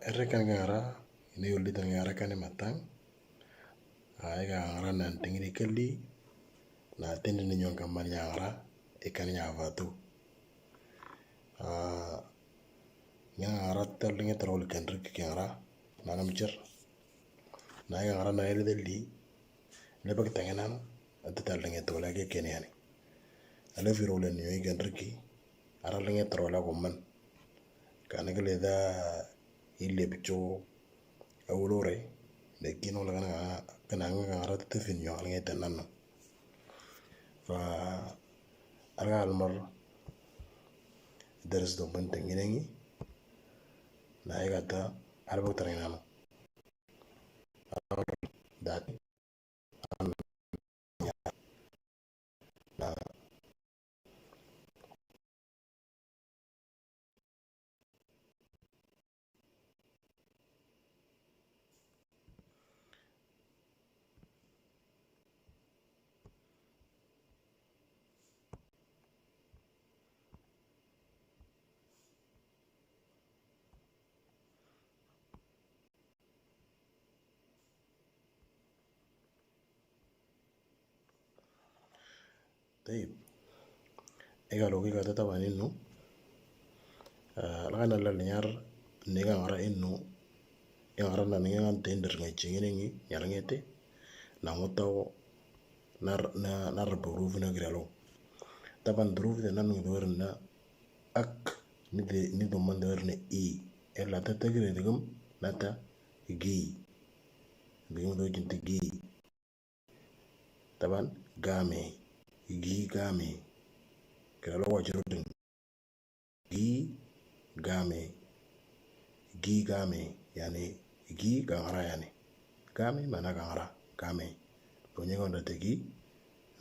Errekan ngara ini yuli tan ngara kan matang. Ai ngara nan tingri kelli na tendi ni nyon kan man ngara ikan nyavatu. Ngara talinge tarol kan rik ngara na namcher. Na ngara na eri delli ne bak tangenan ati talinge tola ke kenyani. Ale virolen yo ikan riki ara linge tarola gomman. Kana kele da ille bicho awolore de kino la kana ngara tefin yo linge tanano. Fa arga almar درس دو بنت تنجيني لا يقطع أربعة ترينانو داتي طيب قالوا كي قاعدة طبعا إنه لغانا للنيار نيجا غرا إنه يغرا نيجا تندر نجيني يرنيتي نموتو نار بروف نغرالو طبعا بروف ده نانو دورنا أك ندو من دورنا إي إلا تتغير دقم نتا جي دقم دو جنت جي طبعا غامي جي غامي كرالو واجرو دن جي غامي يعني جي غارا يعني غامي مانا غارا غامي بني غوندا تجي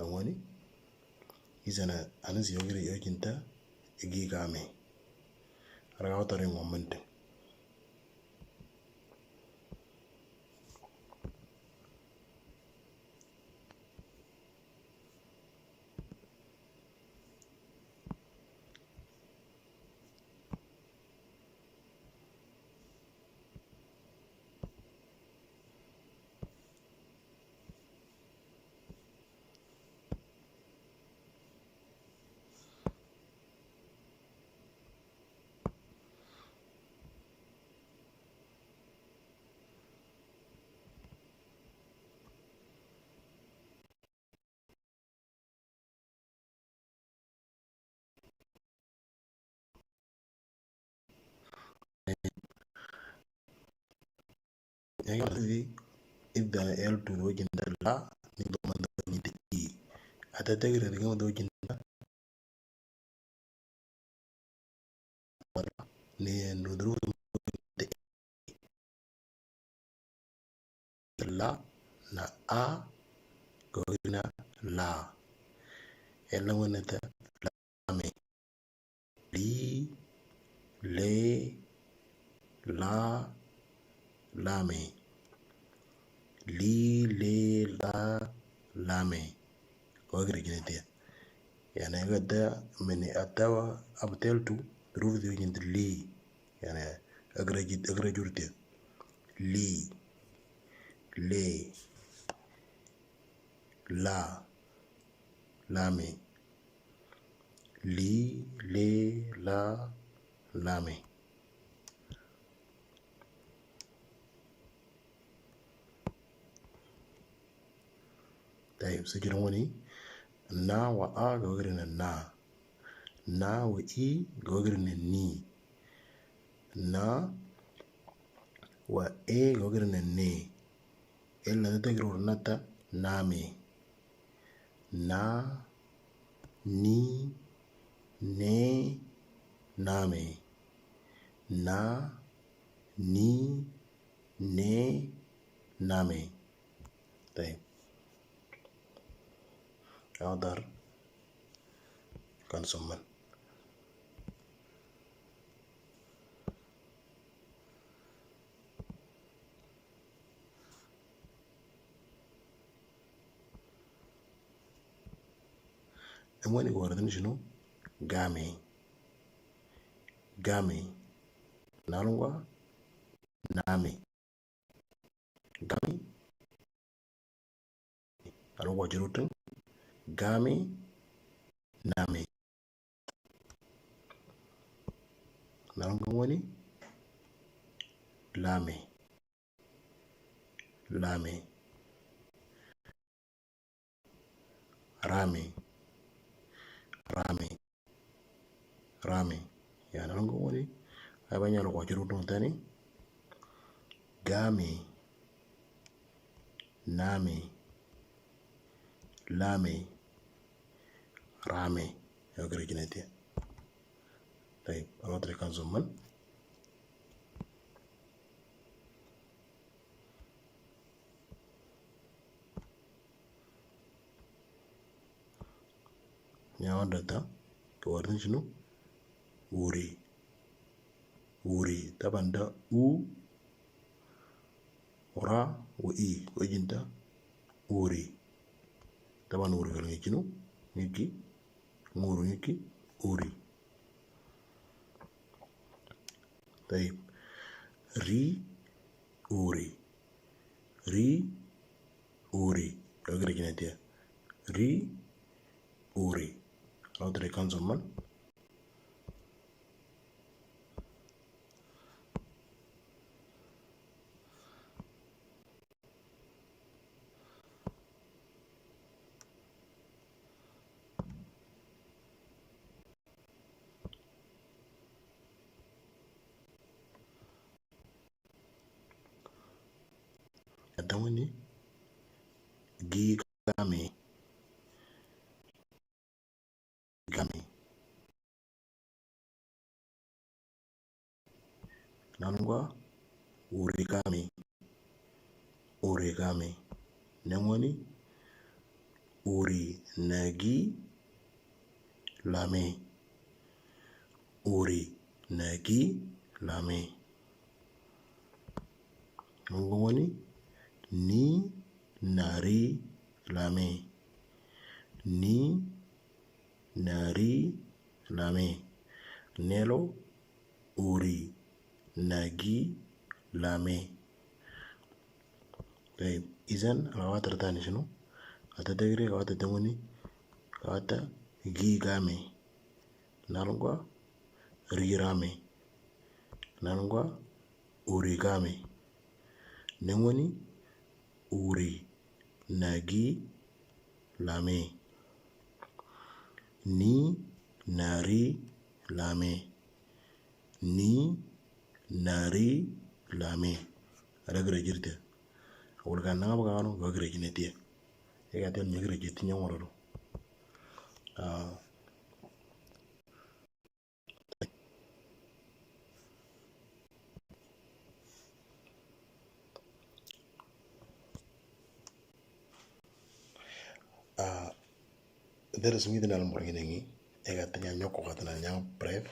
أموني إذا أنا زيوغري يوجنتا جي غامي رغاو تاري مومنت يعني إذا يلتو وجنتا لا ندو من دو جنتا إي أتتغير دقم دو جنتا ندرو لا na a goina la ela weneta lame li le la lame li le la lame وغير جنتين يعني قد من أتوا أبتلتو ظروف ذي جنت لي يعني أقرأ جورتين لي لي لا لامي لي لي لا لامي طيب سجنوني na wa a ga wagrin na wa i ga wagrin ni na wa e ga wagrin ne illa da tagir nata name na ni ne name na ni ne name طيب أقدر كان سمن أمواني قواردن شنو غامي نالوا nami gami alo wajirutun gami nami nangwani lami rami ya nangwani abanya lo wajirutun tani gami nami lami rami ya gerejinete. طيب الوضع كان زمن nyawan data keluarin شنو wuri taban da u ra wa i ko jinta wuri taban wuri kal ngikinu ngiki nguru ngiki wuri. طيب ri wuri agre jinete ri wuri laut rekan zaman adawani gami nanungwa urigami nangwani uri nagi lami nangwani ni nari lami nelo uri nagi lami. طيب إذن الخواطر تاني شنو؟ أتدري خواطر تموني خواطر جيغامي نالنغوا ريرامي نالنغوا أوريغامي نموني أوري ناجي لامي ni nari lami ada gere jirte awul kan nga baga no gere jinete e ga tel nyegere jitti nyamoro deres mi dina lamborg ngi e ga tanya nyoko katana nyang bref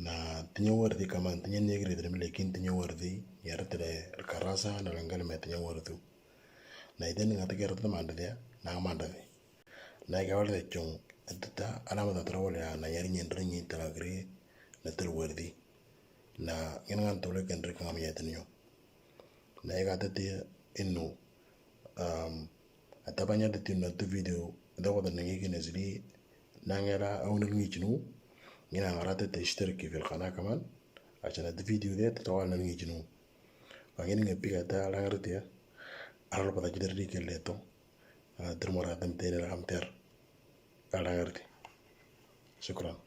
na tinya wardi kaman tinya negre de lekin tinya wardi yartele karasa na langal me tinya wardu na idan nga take yarda manda dia na manda na ga wala chung adta alama da trawala na yari nyen rinyi talagre na tel wardi na ngin ngan tole kan rek ngam yatanyo na ga tati inno atabanya de tinno to video da wada ngi kinazli nangera awnul ngi chinu ngina ngarata تشتركي في القناة كمان عشان الفيديو ده تتوالى نيجي جنو وعين نبيك تا لانغرتيا أرلو بدا جدر ديك اللي تو درمورا دمتين الغمتير لانغرتي شكرا.